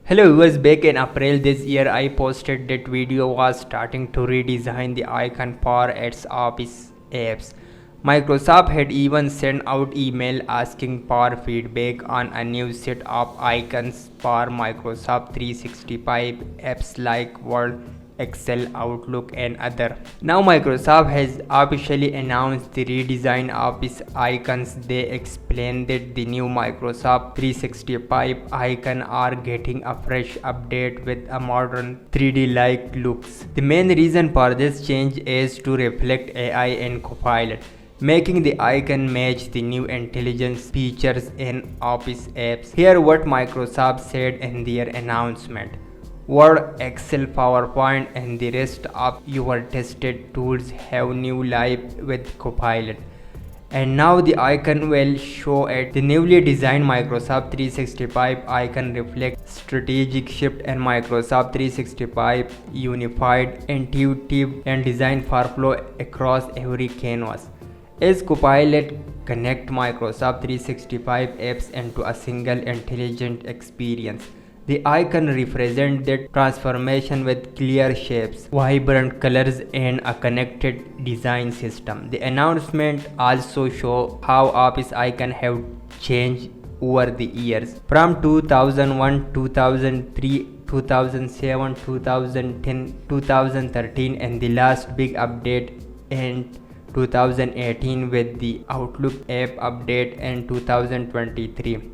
Hello viewers, back in April this year I posted that video was starting to redesign the icon for its Office apps. Microsoft had even sent out email asking for feedback on a new set of icons for Microsoft 365 apps like Word, Excel, Outlook and other. Now Microsoft has officially announced the redesign Office icons. They explained that the new Microsoft 365 icon are getting a fresh update with a modern 3D-like looks. The main reason for this change is to reflect AI and Copilot, making the icon match the new intelligence features in Office apps. Here what Microsoft said in their announcement. Word, Excel, PowerPoint and the rest of your tested tools have new life with Copilot. And now the icon will show it. The newly designed Microsoft 365 icon reflects strategic shift in Microsoft 365 unified, intuitive and designed for flow across every canvas. As Copilot connect Microsoft 365 apps into a single intelligent experience. The icon represents that transformation with clear shapes, vibrant colors and a connected design system. The announcement also shows how Office icons have changed over the years. From 2001, 2003, 2007, 2010, 2013 and the last big update in 2018 with the Outlook app update in 2023.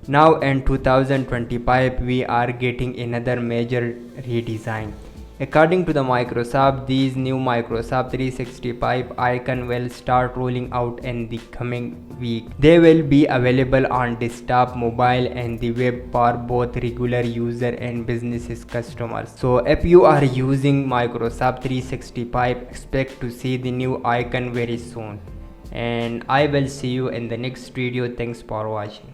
Now in 2025 we are getting another major redesign. According to the Microsoft, these new Microsoft 365 icon will start rolling out in the coming week. They will be available on desktop, mobile and the web for both regular user and businesses customers. So if you are using Microsoft 365, expect to see the new icon very soon. And I will see you in the next video. Thanks for watching.